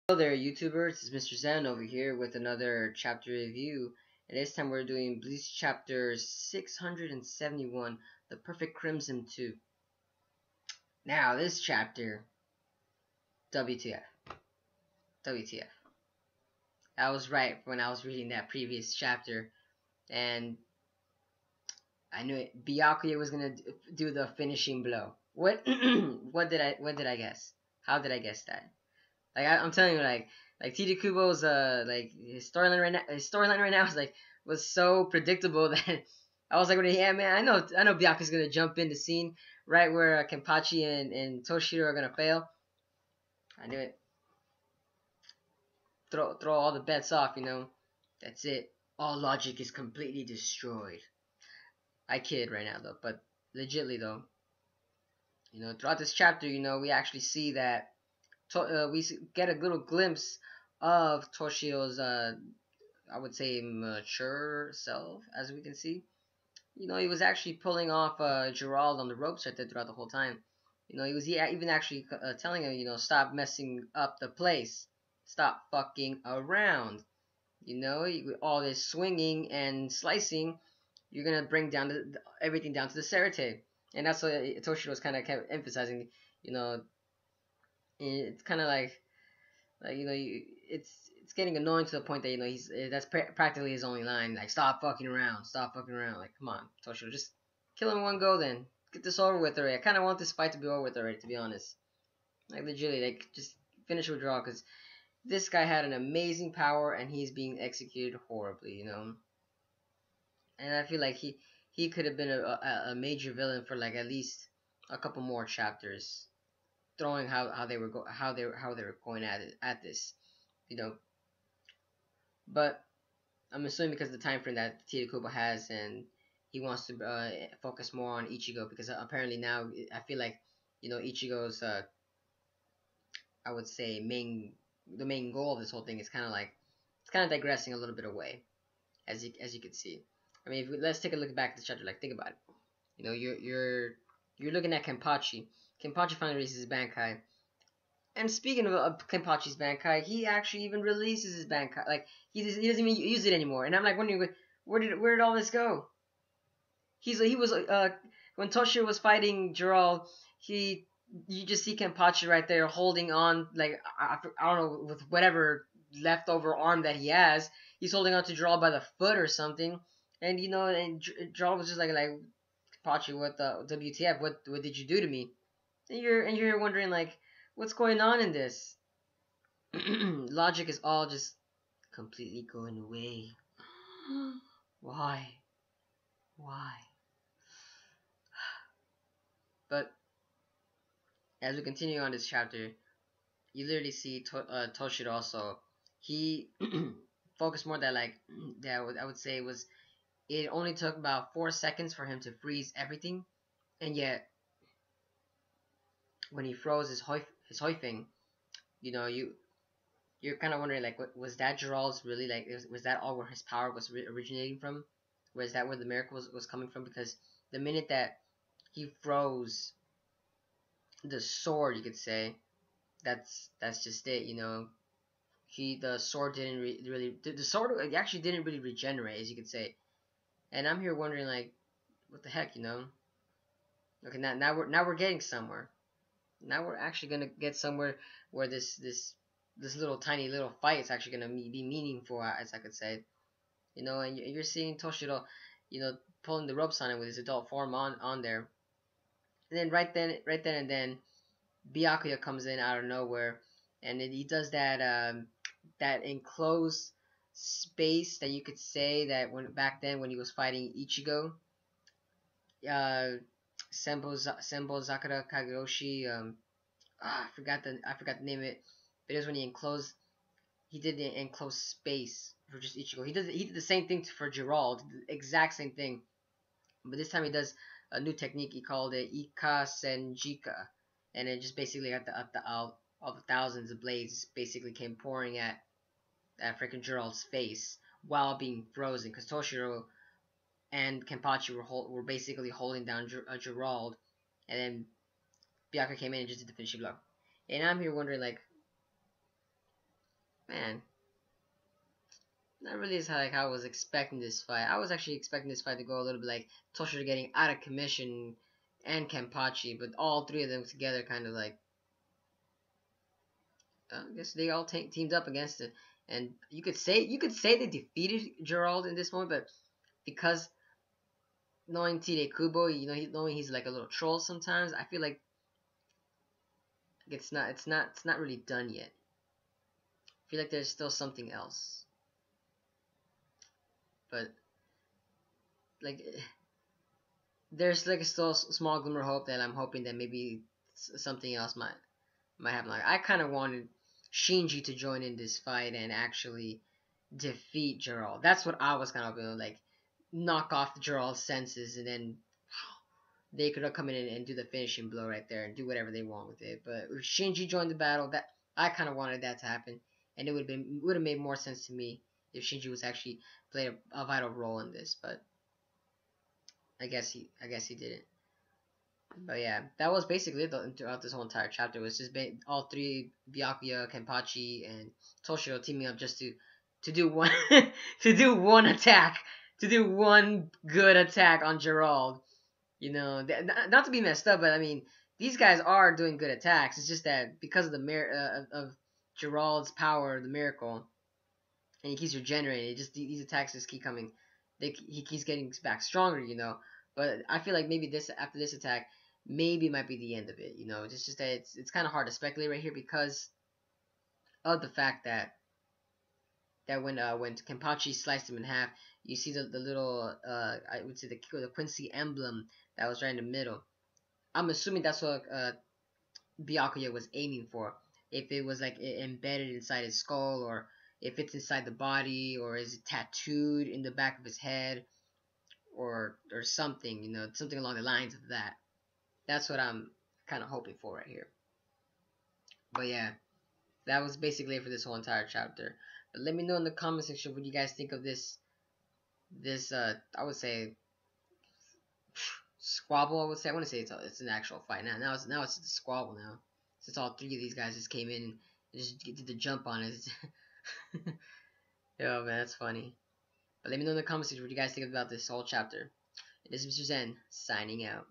Hello there, YouTubers. It's Mr. Zen over here with another chapter review. And this time we're doing Bleach chapter 671, The Perfect Crimson 2. Now, this chapter, WTF. WTF. I was right when I was reading that previous chapter, and I knew it. Byakuya was gonna do the finishing blow. What? what did I guess? How did I guess that? I'm telling you, like TD Kubo's his storyline right now was so predictable that I was like, yeah, man, I know Byakuya's gonna jump in the scene right where Kenpachi and Toshiro are gonna fail. I knew it. Throw all the bets off. That's it. All logic is completely destroyed. I kid right now though, but legitly though, throughout this chapter, we actually see that we get a little glimpse of Toshiro's, I would say, mature self, as we can see. He was actually pulling off Gerald on the ropes right there throughout the whole time. He was even actually telling him, stop messing up the place. Stop fucking around. All this swinging and slicing, you're going to bring down everything down to the sereitei. And that's what Toshiro was kind of kept emphasizing, you know, it's kind of it's getting annoying to the point that that's practically his only line. Like, stop fucking around, stop fucking around. Like, come on, Toshiro, just kill him in one go. Then get this over with already. I kind of want this fight to be over with already, to be honest. Like, legitimately, like, just finish with draw, because this guy had an amazing power and he's being executed horribly. And I feel like he could have been a major villain for like at least a couple more chapters, throwing how they were going at this, you know. But I'm assuming because of the time frame that Tirakubo has, and he wants to focus more on Ichigo, because apparently now I feel like Ichigo's I would say the main goal of this whole thing is kind of digressing a little bit away, as you can see. I mean, let's take a look back at the chapter. Like, think about it. You're looking at Kenpachi. Kenpachi finally releases his Bankai. And speaking of Kenpachi's Bankai, he actually even releases his Bankai. Like, he doesn't even use it anymore. And I'm like wondering, where did all this go? He was when Toshiro was fighting Gerald, you just see Kenpachi right there holding on, like, I don't know, with whatever leftover arm that he has. He's holding on to Gerald by the foot or something. And Gerald was just like Kenpachi, what the WTF? What did you do to me? And you're wondering, like, what's going on in this? Logic is all just completely going away. Why? Why? But as we continue on this chapter, you literally see Toshiro also. He focused more that, like, that I would say was, it only took about 4 seconds for him to freeze everything, and yet when he froze his Hoifing, you're kind of wondering, like, what was that Gerald's really, like, was that all where his power was originating from? Was that where the miracle was coming from? Because the minute that he froze the sword, you could say, that's just it. The sword didn't really the sword actually didn't really regenerate, as you could say. And I'm here wondering, like, what the heck. Okay, now we're getting somewhere. Now we're actually gonna get somewhere where this little tiny little fight is actually gonna be meaningful, as I could say. And you're seeing Toshiro, pulling the ropes on it with his adult form on there. And then right then and then, Byakuya comes in out of nowhere, and then he does that enclosed space that you could say that when back then when he was fighting Ichigo, Sembo Zakura Kageyoshi, I forgot the name of it, but it was when he did the enclosed space for just Ichigo. He did the same thing for Gerald, the exact same thing, but this time he does a new technique. He called it Ika Senjika, and it just basically got all the thousands of blades basically came pouring at freaking Gerald's face while being frozen, because Toshiro and Kenpachi were basically holding down Gerald, and then Byakuya came in and just did the finishing blow. And I'm here wondering, like, man, not really as like how I was expecting this fight. I was actually expecting this fight to go a little bit like Toshiro getting out of commission and Kenpachi, but all three of them together kind of like I guess they all teamed up against it. And you could say they defeated Gerald in this moment, but because knowing Tide Kubo, knowing he's like a little troll sometimes, I feel like it's not really done yet. I feel like there's still something else, but like there's like a still small glimmer of hope that I'm hoping that maybe something else might happen. Like I kind of wanted Shinji to join in this fight and actually defeat Gerald. That's what I was kind of hoping, like knock off Gerald's senses, and then they could have come in and do the finishing blow right there and do whatever they want with it. But if Shinji joined the battle, that I kind of wanted that to happen, and it would have made more sense to me if Shinji was actually played a vital role in this. But I guess he didn't. But yeah, that was basically it throughout this whole entire chapter. It was just all three Byakuya, Kenpachi, and Toshiro teaming up just to do one to do one attack, to do one good attack on Gerald. Not to be messed up, but I mean these guys are doing good attacks. It's just that because of the of Gerald's power, the miracle, and he keeps regenerating. These attacks just keep coming. He keeps getting back stronger. But I feel like maybe after this attack, maybe might be the end of it. It's just that it's kind of hard to speculate right here because of the fact that when Kenpachi sliced him in half, you see the little I would say the Quincy emblem that was right in the middle. I'm assuming that's what Byakuya was aiming for. If it was like embedded inside his skull, or if it's inside the body, or is it tattooed in the back of his head, or something, something along the lines of that. That's what I'm kind of hoping for right here. But yeah, that was basically it for this whole entire chapter. But let me know in the comment section what you guys think of this I would say squabble. I want to say it's an actual fight now it's a squabble now, since all three of these guys just came in and just did the jump on it. Yo man, that's funny. But let me know in the comment section what you guys think about this whole chapter. This is Mr. Zen signing out.